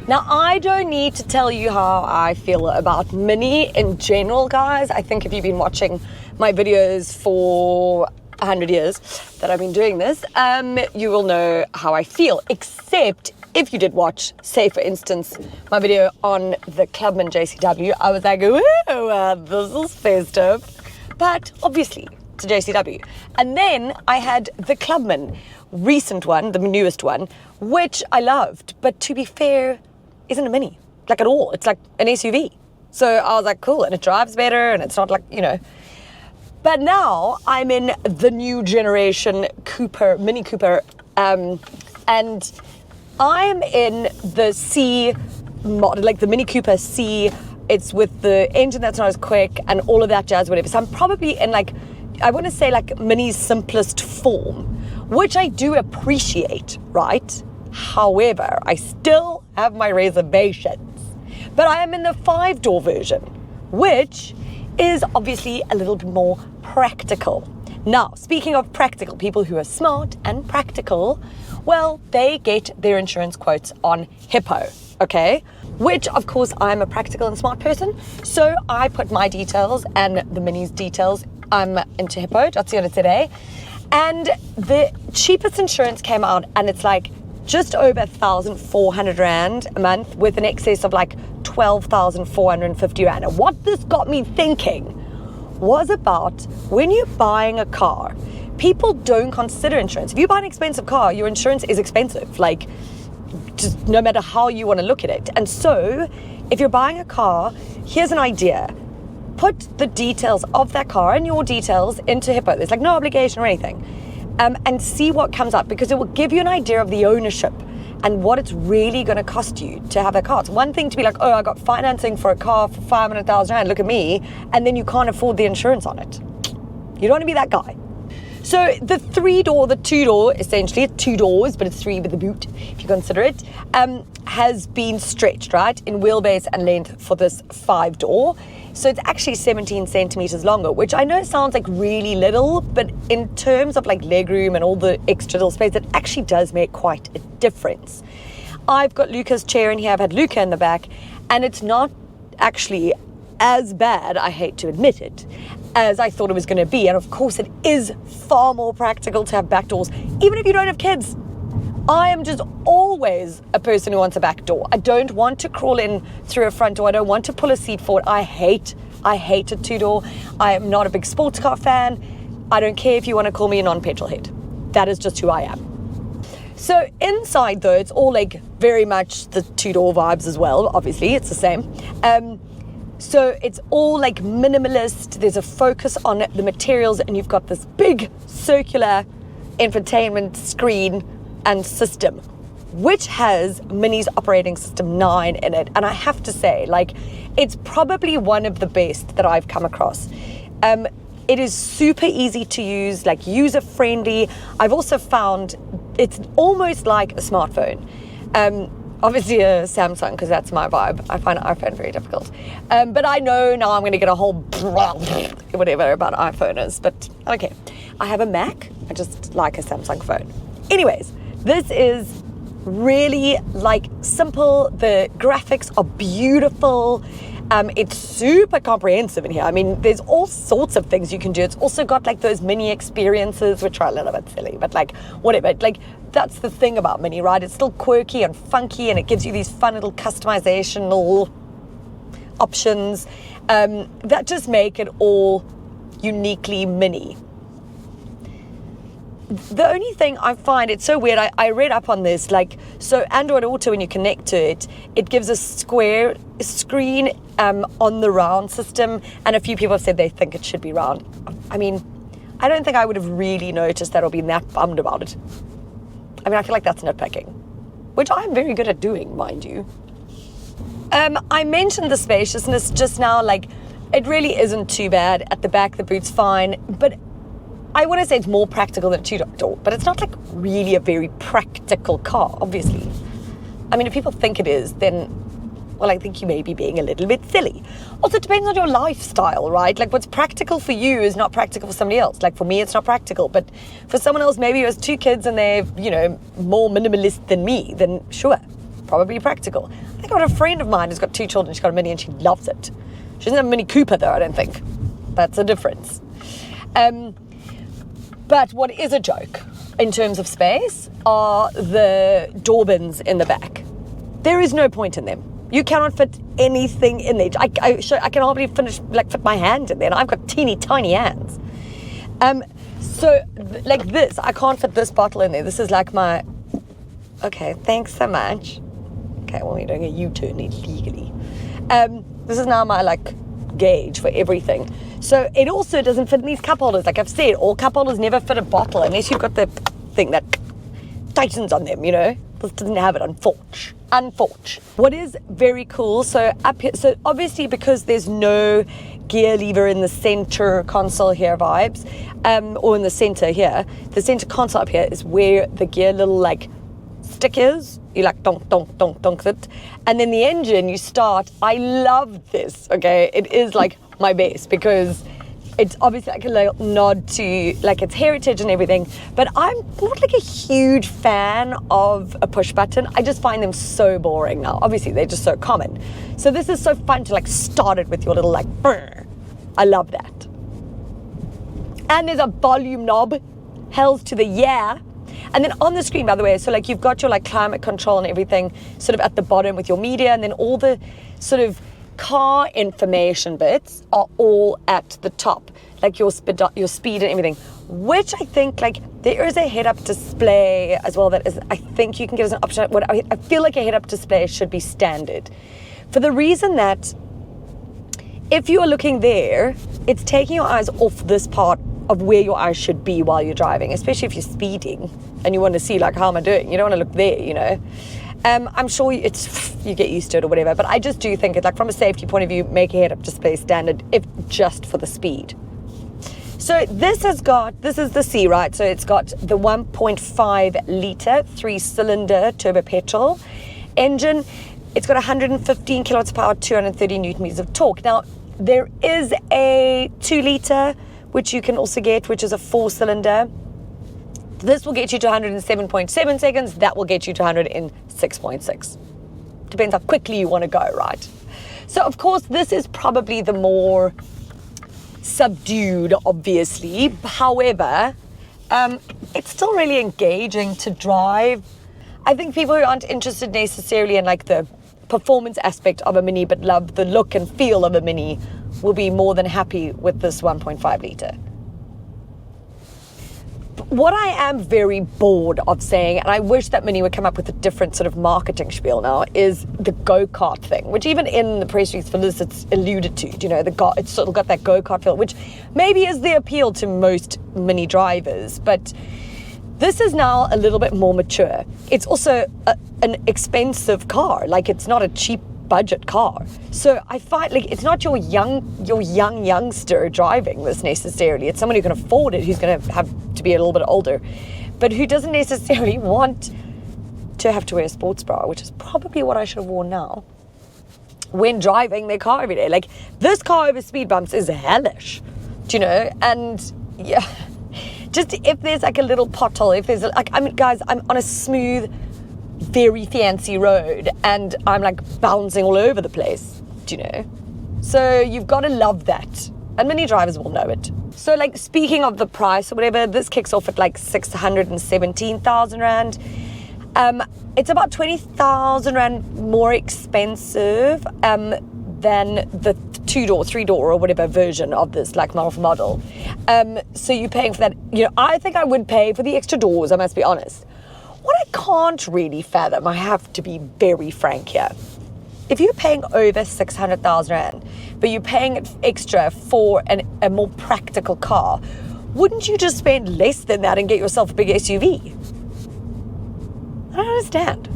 Now, I don't need to tell you how I feel about Mini in general, guys. I think if you've been watching my videos for 100 years that I've been doing this, you will know how I feel, except if you did watch, say for instance, my video on the Clubman JCW, I was like, woo, this is festive. But obviously, it's a JCW. And then I had the Clubman recent one, the newest one, which I loved. But to be fair, isn't a Mini, like at all. It's like an SUV. So I was like, cool, and it drives better, and it's not like, you know. But now I'm in the new generation Cooper, Mini Cooper, and I'm in the C model, like the Mini Cooper C. It's with the engine that's not as quick and all of that jazz, whatever. So I'm probably in like, I want to say like Mini's simplest form, which I do appreciate, right? However, I still have my reservations. But I am in the 5-door version, which is obviously a little bit more practical. Now, speaking of practical, people who are smart and practical, well, they get their insurance quotes on Hippo, okay? Which, of course, I'm a practical and smart person, so I put my details and the Mini's details into Hippo.co.za, and the cheapest insurance came out, and it's like just over 1,400 Rand a month with an excess of like 12,450 Rand. And what this got me thinking was about when you're buying a car, people don't consider insurance. If you buy an expensive car, your insurance is expensive, like just no matter how you want to look at it. And so if you're buying a car, here's an idea. Put the details of that car and your details into Hippo. There's like no obligation or anything. And see what comes up, because it will give you an idea of the ownership and what it's really going to cost you to have that car. It's one thing to be like, oh, I got financing for a car for 500,000 Rand, look at me, and then you can't afford the insurance on it. You don't want to be that guy. So the 3-door, the 2-door, essentially, it's 2 doors, but it's 3 with the boot, if you consider it, has been stretched, right, in wheelbase and length for this 5-door. So it's actually 17 centimeters longer, which I know sounds like really little, but in terms of like legroom and all the extra little space, it actually does make quite a difference. I've got Luca's chair in here. I've had Luca in the back, and it's not actually as bad, I hate to admit it, as I thought it was going to be. And of course, it is far more practical to have back doors, even if you don't have kids. I am just always a person who wants a back door. I don't want to crawl in through a front door. I don't want to pull a seat forward. I hate a 2-door. I am not a big sports car fan. I don't care if you want to call me a non-petrol head. That is just who I am. So inside though, it's all like very much the 2-door vibes as well. Obviously, it's the same. So it's all like minimalist. There's a focus on the materials, and you've got this big circular infotainment screen and system, which has Mini's operating system 9 in it. And I have to say, like, it's probably one of the best that I've come across. It is super easy to use, like user-friendly. I've also found it's almost like a smartphone. Obviously a Samsung, because that's my vibe. I find iPhone very difficult. But I know now I'm going to get a whole whatever about iPhoners, but okay. I have a Mac. I just like a Samsung phone. Anyways, this is really like simple. The graphics are beautiful. It's super comprehensive in here. I mean, there's all sorts of things you can do. It's also got like those mini experiences, which are a little bit silly, but like whatever. Like that's the thing about Mini, right? It's still quirky and funky, and it gives you these fun little customizational options that just make it all uniquely Mini. The only thing I find, it's so weird, I read up on this, like, so Android Auto, when you connect to it, it gives a square screen on the round system, and a few people have said they think it should be round. I mean, I don't think I would have really noticed that or been that bummed about it. I mean, I feel like that's nitpicking, which I'm very good at doing, mind you. I mentioned the spaciousness just now, like, it really isn't too bad. At the back, the boot's fine, but I want to say it's more practical than a 2-door, but it's not like really a very practical car, obviously. I mean, if people think it is, then, well, I think you may be being a little bit silly. Also, it depends on your lifestyle, right? Like, what's practical for you is not practical for somebody else. Like, for me, it's not practical, but for someone else, maybe who has 2 kids and they're, you know, more minimalist than me, then sure. probably practical. I got a friend of mine who's got 2 children. She's got a Mini and she loves it. She doesn't have a Mini Cooper though, I don't think. That's a difference. But what is a joke in terms of space are the door bins in the back. There is no point in them. You cannot fit anything in there. I can hardly fit my hand in there. And I've got teeny tiny hands. So like this, I can't fit this bottle in there. This is like my, okay, thanks so much. Okay, well, we're doing a U-turn legally. This is now my like gauge for everything. So it also doesn't fit in these cup holders. Like I've said, all cup holders never fit a bottle unless you've got the thing that tightens on them, you know. This doesn't have it, unfortunately. What is very cool, so up here, so obviously because there's no gear lever in the center console here vibes, or in the center here, the center console up here is where the gear little like stick is. You like donk, donk, donk, donk it. And then the engine, you start. I love this, okay? It is like my best because it's obviously like a little nod to like its heritage and everything, but I'm not like a huge fan of a push button. I just find them so boring now. Obviously, they're just so common. So this is so fun to like start it with your little like, brr. I love that. And there's a volume knob, hells to the yeah. And then on the screen, by the way, so like you've got your like climate control and everything sort of at the bottom with your media, and then all the sort of car information bits are all at the top, like your speed and everything, which I think like there is a head-up display as well that is, I think you can get as an option. What I feel like a head-up display should be standard for the reason that if you are looking there, it's taking your eyes off this part of where your eyes should be while you're driving, especially if you're speeding and you want to see like how am I doing. You don't want to look there, you know. I'm sure you get used to it or whatever, but I just do think it's like from a safety point of view, make a head-up display standard if just for the speed. So this is the C, right? So it's got the 1.5 litre 3-cylinder turbo petrol engine. It's got 115 kilowatts of power, 230 newton meters of torque. Now there is a 2 litre which you can also get, which is a 4-cylinder. This will get you to 107.7 seconds. That will get you to 106.6. Depends how quickly you want to go, right? So, of course, this is probably the more subdued, obviously. However, it's still really engaging to drive. I think people who aren't interested necessarily in like the performance aspect of a Mini but love the look and feel of a Mini will be more than happy with this 1.5 litre. What I am very bored of saying, and I wish that Mini would come up with a different sort of marketing spiel now, is the go-kart thing, which even in the press release for this, it's alluded to, you know, it's sort of got that go-kart feel, which maybe is the appeal to most Mini drivers, but this is now a little bit more mature. It's also an expensive car, like it's not a cheap budget car. So I find like it's not your youngster driving this necessarily. It's someone who can afford it, who's going to have to be a little bit older, but who doesn't necessarily want to have to wear a sports bra, which is probably what I should have worn now when driving their car every day. Like this car over speed bumps is hellish, do you know? And yeah, just if there's like a little pothole, if there's like, I mean, guys, I'm on a smooth, very fancy road and I'm like bouncing all over the place, do you know? So you've got to love that, and Mini drivers will know it. So like speaking of the price or whatever, this kicks off at like 617,000 rand. It's about 20,000 rand more expensive than the 2-door, 3-door or whatever version of this, like model for model. So you're paying for that. You know, I think I would pay for the extra doors, I must be honest. What I can't really fathom, I have to be very frank here. If you're paying over 600,000 rand, but you're paying it extra for a more practical car, wouldn't you just spend less than that and get yourself a big SUV? I don't understand.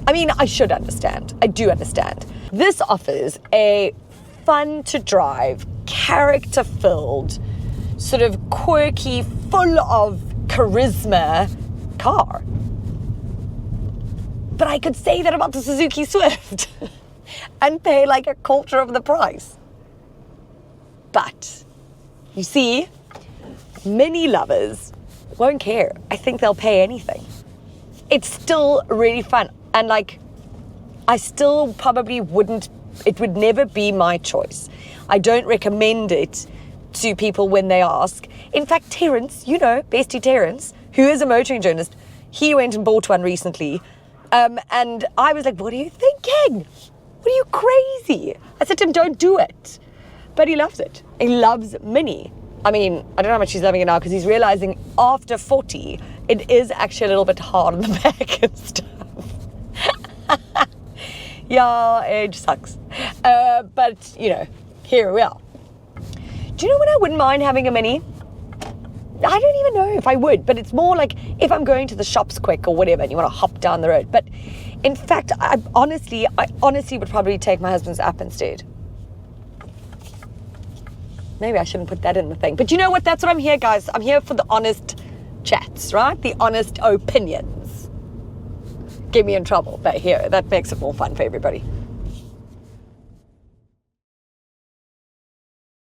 I mean, I should understand. I do understand. This offers a fun to drive, character-filled, sort of quirky, full of charisma car. But I could say that about the Suzuki Swift and pay like a quarter of the price. But you see, Mini lovers won't care. I think they'll pay anything. It's still really fun. And like, I still probably wouldn't, it would never be my choice. I don't recommend it to people when they ask. In fact, Terence, you know, bestie Terence, who is a motoring journalist, he went and bought one recently. And I was like, what are you thinking? What are you crazy? I said to him, don't do it. But he loves it. He loves Mini. I mean, I don't know how much he's loving it now because he's realizing after 40, it is actually a little bit hard on the back and stuff. Yeah, age sucks. But, you know, here we are. Do you know when I wouldn't mind having a Mini? I don't even know if I would, but it's more like if I'm going to the shops quick or whatever and you want to hop down the road. But in fact, I honestly would probably take my husband's app instead. Maybe I shouldn't put that in the thing. But you know what? That's what I'm here, guys. I'm here for the honest chats, right? The honest opinions. Get me in trouble. But here, that makes it more fun for everybody.